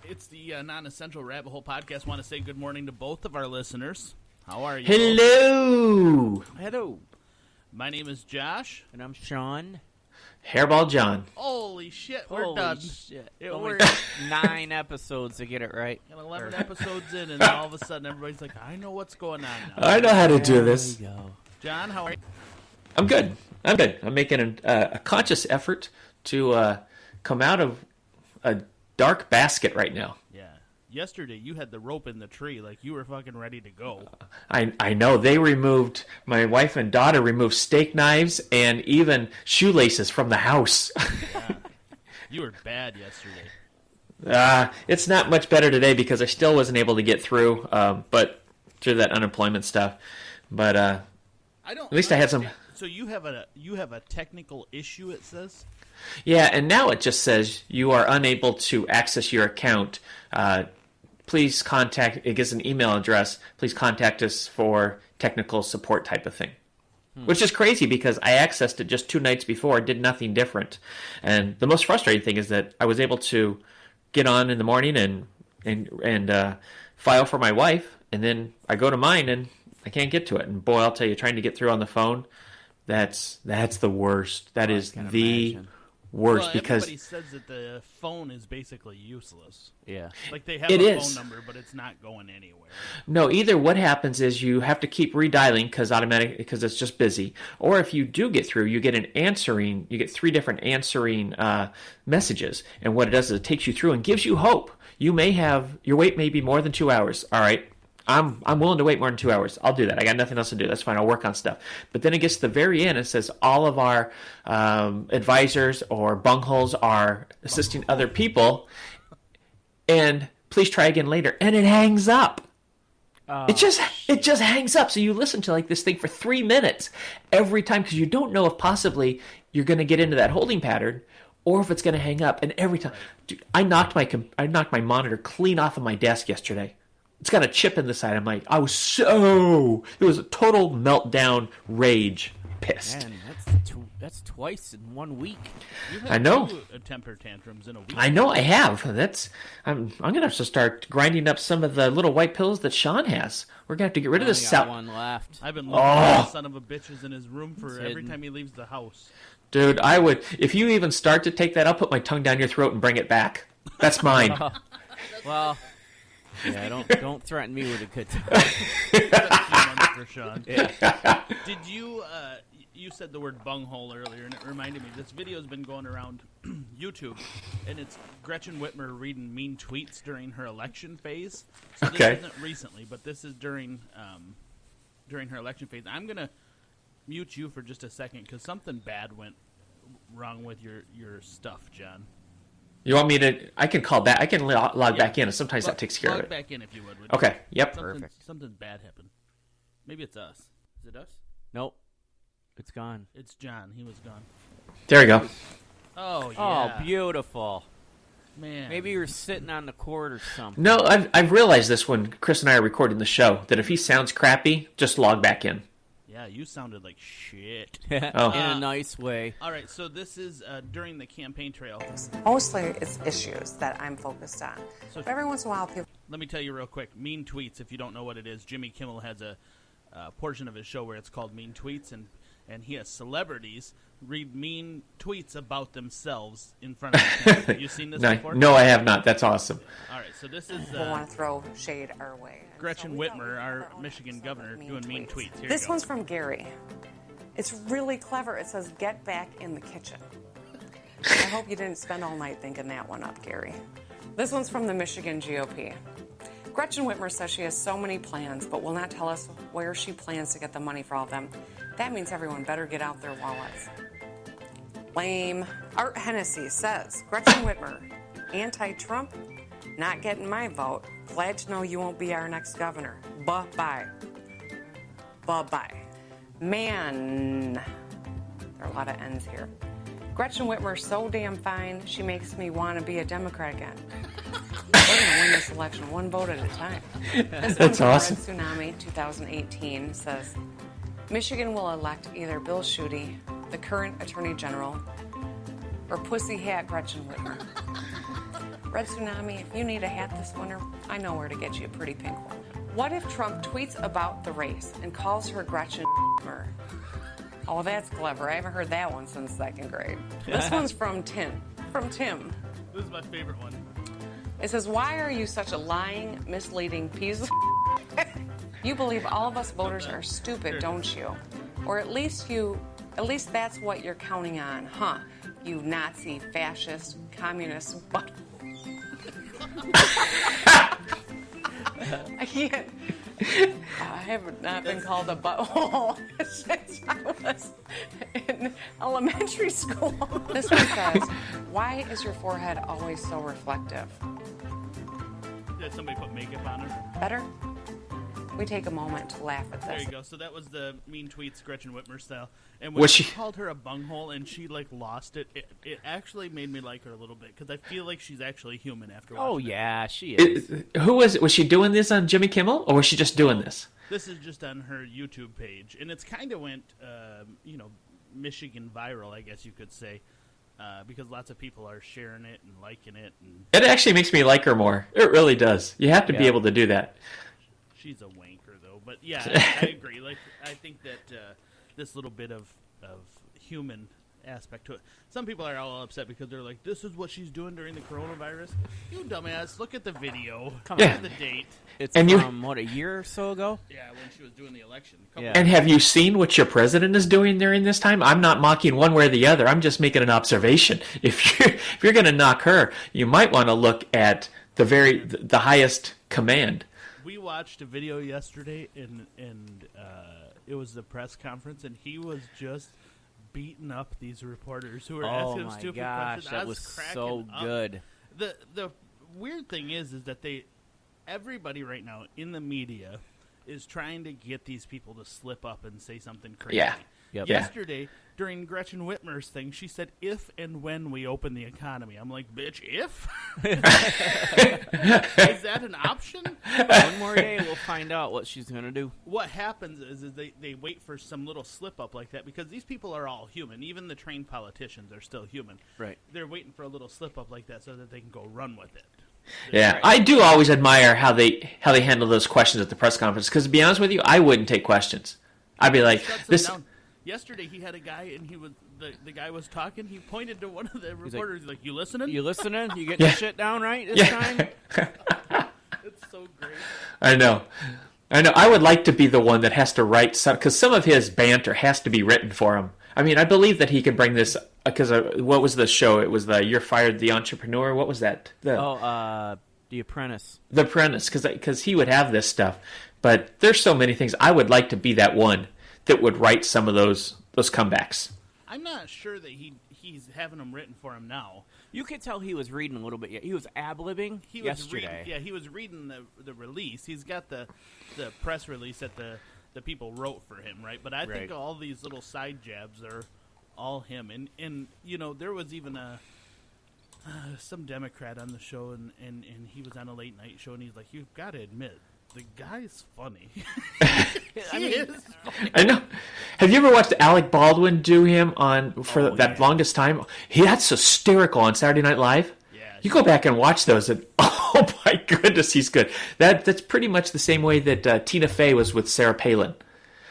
It's the Non-Essential Rabbit Hole Podcast. Want to say good morning to both of our listeners. How are you? Hello. Hello. My name is Josh. And I'm Sean. Hairball John. Holy shit, we're Holy done. shit. It Only worked. 9 episodes to get it right. Got 11 episodes in, and all of a sudden everybody's like, I know what's going on now. I know how to do this. There we go. John, how are you? I'm good. I'm making a conscious effort to come out of a dark basket right now. Yeah. Yesterday, you had the rope in the tree. Like, you were fucking ready to go. I know. My wife and daughter removed steak knives and even shoelaces from the house. Yeah. You were bad yesterday. It's not much better today because I still wasn't able to get through, but through that unemployment stuff. But at least I had some. So you have a technical issue, it says? Yeah, and now it just says you are unable to access your account. Please contact, it gives an email address. Please contact us for technical support type of thing. Which is crazy because I accessed it just 2 nights before, did nothing different. And the most frustrating thing is that I was able to get on in the morning and file for my wife, and then I go to mine and I can't get to it. And boy, I'll tell you, trying to get through on the phone, that's the worst. That is the worst because everybody says that the phone is basically useless. Yeah. Like they have a phone number, but it's not going anywhere. No, either what happens is you have to keep redialing because it's just busy, or if you do get through, you get 3 different answering messages, and what it does is it takes you through and gives you hope. Your wait may be more than 2 hours. All right. I'm willing to wait more than 2 hours. I'll do that. I got nothing else to do. That's fine. I'll work on stuff. But then it gets to the very end. It says all of our advisors or bungholes are assisting other people, and please try again later. And it hangs up. Oh, it just hangs up. So you listen to like this thing for 3 minutes every time because you don't know if possibly you're going to get into that holding pattern or if it's going to hang up. And every time, dude, I knocked my monitor clean off of my desk yesterday. It's got a chip in the side. I'm like, it was a total meltdown, rage, pissed. Man, that's twice in 1 week. I know. 2 temper tantrums in a week. I know I have. I'm gonna have to start grinding up some of the little white pills that Sean has. We're gonna have to get rid of this. One left. I've been looking at the son of a bitches in his room for every time he leaves the house. Dude, I would. If you even start to take that, I'll put my tongue down your throat and bring it back. That's mine. Well. Yeah, don't threaten me with a good time. For Sean. Yeah. Did you you said the word bunghole earlier, and it reminded me. This video's been going around YouTube, and it's Gretchen Whitmer reading mean tweets during her election phase. So this isn't recently, but this is during her election phase. I'm gonna mute you for just a second because something bad went wrong with your stuff, John. You want me to? I can call back. I can log back in, and sometimes that takes care of it. Log back in if you would. Okay. Yep. Perfect. Something bad happened. Maybe it's us. Is it us? Nope. It's gone. It's John. He was gone. There we go. Oh yeah. Oh, beautiful. Man. Maybe you're sitting on the cord or something. No, I've realized this when Chris and I are recording the show that if he sounds crappy, just log back in. Yeah, you sounded like shit. In a nice way. All right, so this is during the campaign trail. Mostly it's issues that I'm focused on. So but every once in a while, people... Let me tell you real quick. Mean Tweets, if you don't know what it is, Jimmy Kimmel has a portion of his show where it's called Mean Tweets, and he has celebrities read mean tweets about themselves in front of him. Have you seen this before? No, I have not. That's awesome. All right, so this is people want to throw shade our way. Gretchen Whitmer, our Michigan governor, doing mean tweets. Here This one's from Gary. It's really clever. It says, "Get back in the kitchen." I hope you didn't spend all night thinking that one up, Gary. This one's from the Michigan GOP. Gretchen Whitmer says she has so many plans, but will not tell us where she plans to get the money for all of them. That means everyone better get out their wallets. Lame. Art Hennessy says, Gretchen Whitmer, anti-Trump, not getting my vote. Glad to know you won't be our next governor. Bye-bye. Bye-bye. Man. There are a lot of N's here. Gretchen Whitmer's so damn fine, she makes me want to be a Democrat again. We're going to win this election one vote at a time. This That's awesome. Red Tsunami 2018 says, Michigan will elect either Bill Schuette, the current Attorney General, or Pussy Hat Gretchen Whitmer. Red Tsunami, if you need a hat this winter, I know where to get you a pretty pink one. What if Trump tweets about the race and calls her Gretchen Whitmer? Oh, that's clever. I haven't heard that one since second grade. This one's from Tim. This is my favorite one. It says, why are you such a lying, misleading piece of You believe all of us voters are stupid, don't you? Or at least that's what you're counting on, huh? You Nazi, fascist, communist butt. I can't. I have not been called a butthole since I was in elementary school. This one says, why is your forehead always so reflective? Did somebody put makeup on her? Better? We take a moment to laugh at this. There you go. So that was the mean tweets Gretchen Whitmer style. And when she called her a bunghole and she lost it, it actually made me like her a little bit because I feel like she's actually human after watching Oh, it. yeah, she is. Who was it? Was she doing this on Jimmy Kimmel, or was she just doing this? This is just on her YouTube page, and it's kind of went, Michigan viral, I guess you could say, because lots of people are sharing it and liking it. And it actually makes me like her more. It really does. You have to be able to do that. She's a wanker, though. But yeah, I agree. I think that this little bit of human aspect to it. Some people are all upset because they're like, "This is what she's doing during the coronavirus." You dumbass! Look at the video. Come Look on. at the date. It's And from, a year or so ago? Yeah, when she was doing the election. And have you seen what your president is doing during this time? I'm not mocking one way or the other. I'm just making an observation. If you're going to knock her, you might want to look at the highest command. We watched a video yesterday, and it was the press conference, and he was just beating up these reporters who were asking him stupid questions. That was so good. The weird thing is that everybody right now in the media is trying to get these people to slip up and say something crazy. Yeah. Yep. Yesterday, during Gretchen Whitmer's thing, she said, if and when we open the economy. I'm like, bitch, if? Is that an option? One more day, we'll find out what she's going to do. What happens is they wait for some little slip-up like that because these people are all human. Even the trained politicians are still human. Right. They're waiting for a little slip-up like that so that they can go run with it. Yeah, I do always admire how they handle those questions at the press conference. Because to be honest with you, I wouldn't take questions. I'd be like, this. Down. Yesterday he had a guy and he was the guy was talking. He pointed to one of the reporters. He's like, "You listening? You listening? You getting your shit down right this time?" It's so great. I know. I would like to be the one that has to write some, because some of his banter has to be written for him. I mean, I believe that he could bring this, because what was the show? It was the You're Fired, the Entrepreneur. What was that? The Apprentice. The Apprentice, because he would have this stuff. But there's so many things. I would like to be that one that would write some of those comebacks. I'm not sure that he's having them written for him now. You could tell he was reading a little bit. He was ad-libbing yesterday. He was reading the release. He's got the press release that the people wrote for him, right? But I think all these little side jabs are all him. And there was even some Democrat on the show, and he was on a late night show, and he's like, "You've got to admit, the guy's funny." He is funny. I know. Have you ever watched Alec Baldwin do him that longest time? That's hysterical on Saturday Night Live. Yeah, you go back and watch those, and oh my goodness, he's good. That's pretty much the same way that Tina Fey was with Sarah Palin.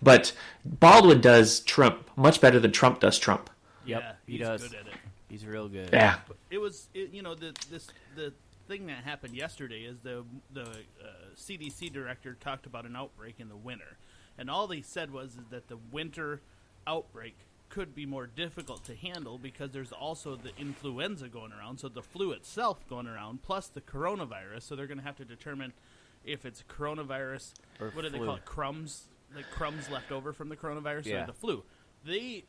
But Baldwin does Trump much better than Trump does Trump. Yep, yeah, he does. Good at it. He's real good. Yeah. The thing that happened yesterday is the CDC director talked about an outbreak in the winter, and all they said was that the winter outbreak could be more difficult to handle because there's also the influenza going around, so the flu itself going around, plus the coronavirus. So they're going to have to determine if it's coronavirus or what do they call it? Crumbs, like crumbs left over from the coronavirus or the flu. The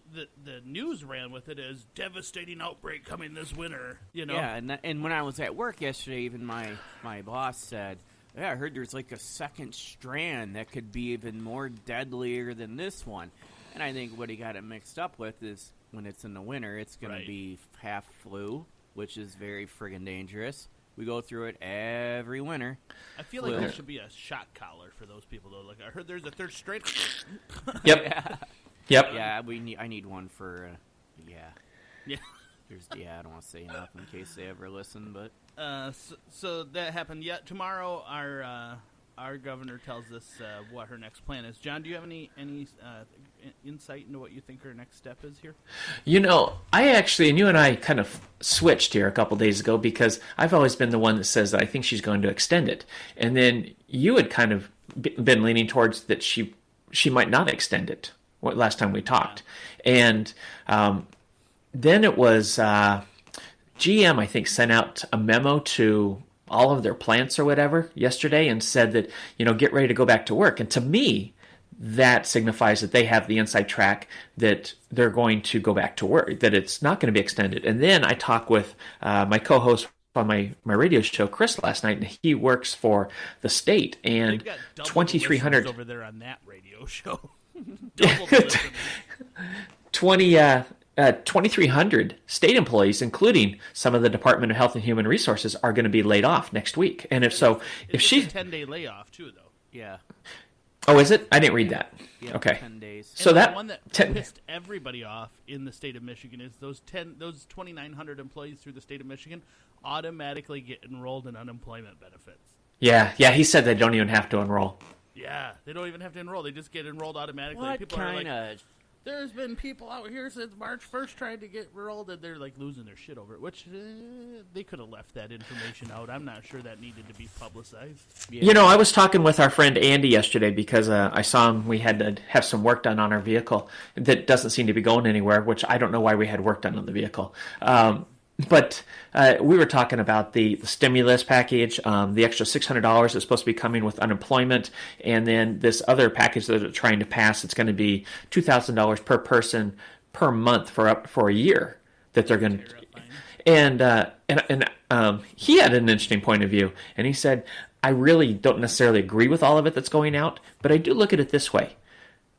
news ran with it as devastating outbreak coming this winter. Yeah, and when I was at work yesterday, even my boss said, "Yeah, I heard there's like a second strand that could be even more deadlier than this one." And I think what he got it mixed up with is when it's in the winter, it's going to be half flu, which is very friggin' dangerous. We go through it every winter. I feel like there should be a shot collar for those people, though. Like I heard there's a third strand. Yep. Yep. Yeah, I need one for, Yeah. I don't want to say enough in case they ever listen, but So that happened. Yet tomorrow, our governor tells us what her next plan is. John, do you have any insight into what you think her next step is here? I actually, and you and I kind of switched here a couple days ago because I've always been the one that says that I think she's going to extend it, and then you had kind of been leaning towards that she might not extend it. Last time we talked, and then it was GM, I think, sent out a memo to all of their plants or whatever yesterday and said that, get ready to go back to work. And to me, that signifies that they have the inside track that they're going to go back to work, that it's not going to be extended. And then I talked with my co-host on my radio show, Chris, last night, and he works for the state, and 2,300 over there on that radio show. 2,300 state employees, including some of the Department of Health and Human Resources, are going to be laid off next week. And if she a 10-day layoff too, though. Yeah. Oh, is it? I didn't read that. Yeah, okay. 10 days. So the one that pissed everybody off in the state of Michigan is those 2,900 employees through the state of Michigan automatically get enrolled in unemployment benefits. Yeah. He said they don't even have to enroll. Yeah, they don't even have to enroll. They just get enrolled automatically. What People kind are like, of... there's been people out here since March 1st trying to get enrolled, and they're like losing their shit over it, which they could have left that information out. I'm not sure that needed to be publicized. Yeah. I was talking with our friend Andy yesterday because I saw him. We had to have some work done on our vehicle that doesn't seem to be going anywhere, which I don't know why we had work done on the vehicle. But we were talking about the stimulus package, the extra $600 is supposed to be coming with unemployment, and then this other package that they're trying to pass, it's going to be $2,000 per person per month for a year that they're going to. And he had an interesting point of view, and he said, I really don't necessarily agree with all of it that's going out, but I do look at it this way.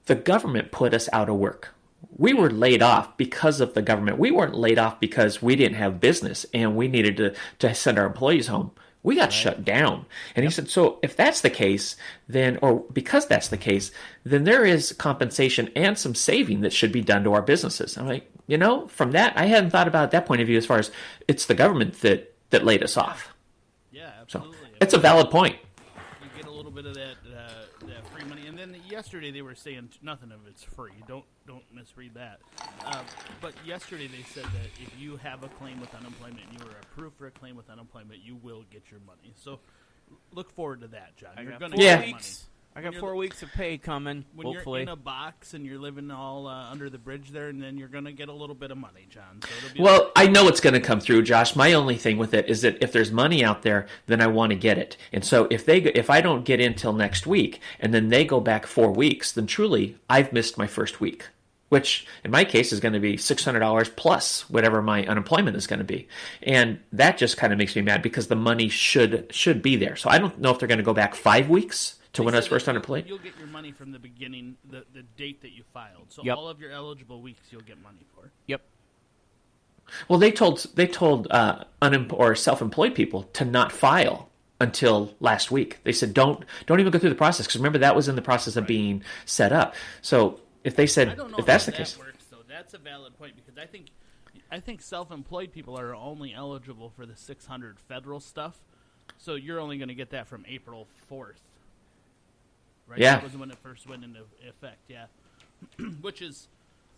The government put us out of work. We were laid off because of the government. We weren't laid off because we didn't have business and we needed to send our employees home. We got shut down. And he said, so if that's the case, then, or because that's the case, then there is compensation and some saving that should be done to our businesses. I'm like, from that, I hadn't thought about that point of view as far as it's the government that laid us off. Yeah, absolutely. So it's a valid point. You get a little bit of that free money. And then yesterday they were saying nothing of it's free. Don't misread that. But yesterday they said that if you have a claim with unemployment and you were approved for a claim with unemployment, you will get your money. So look forward to that, John. You're going to get money. I got 4 weeks of pay coming, when hopefully. You're in a box and you're living all under the bridge there, and then you're going to get a little bit of money, John. So I know it's going to come through, Josh. My only thing with it is that if there's money out there, then I want to get it. And so if I don't get in till next week, and then they go back 4 weeks, then truly I've missed my first week, which in my case is going to be $600 plus whatever my unemployment is going to be. And that just kind of makes me mad because the money should be there. So I don't know if they're going to go back 5 weeks to when I was first unemployed. You'll get your money from the beginning, the date that you filed. So all of your eligible weeks you'll get money for. Yep. Well, they told or self-employed people to not file until last week. They said don't even go through the process because remember that was in the process of being set up. So if they said if that's the case, works, though. That's a valid point because I think self-employed people are only eligible for the $600 federal stuff. So you're only going to get that from April 4th. Right? Yeah. That was when it first went into effect, yeah. Which is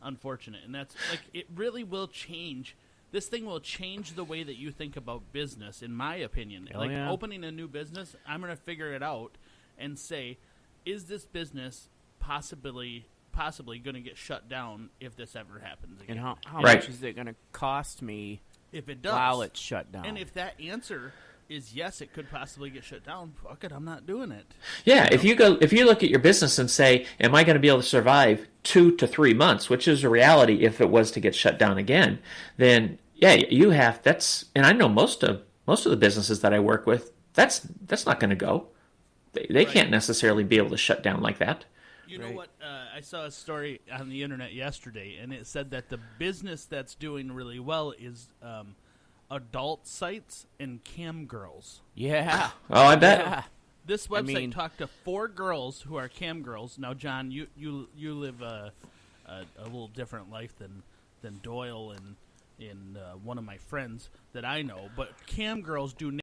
unfortunate. And that's, it really will change. This thing will change the way that you think about business, in my opinion. Opening a new business, I'm going to figure it out and say, is this business possibly going to get shut down if this ever happens again? And how much is it going to cost me if it does, while it's shut down? And if that answer is yes, it could possibly get shut down. Fuck it, I'm not doing it. Yeah, if you look at your business and say, am I going to be able to survive 2 to 3 months, which is a reality if it was to get shut down again, then yeah, you have and I know most of the businesses that I work with, that's not going to go. They can't necessarily be able to shut down like that. You know what? I saw a story on the internet yesterday, and it said that the business that's doing really well is adult sites and cam girls. Yeah. Oh, I bet. Yeah. This website talked to 4 girls who are cam girls. Now, John, you live a little different life than Doyle and in one of my friends that I know. But cam girls do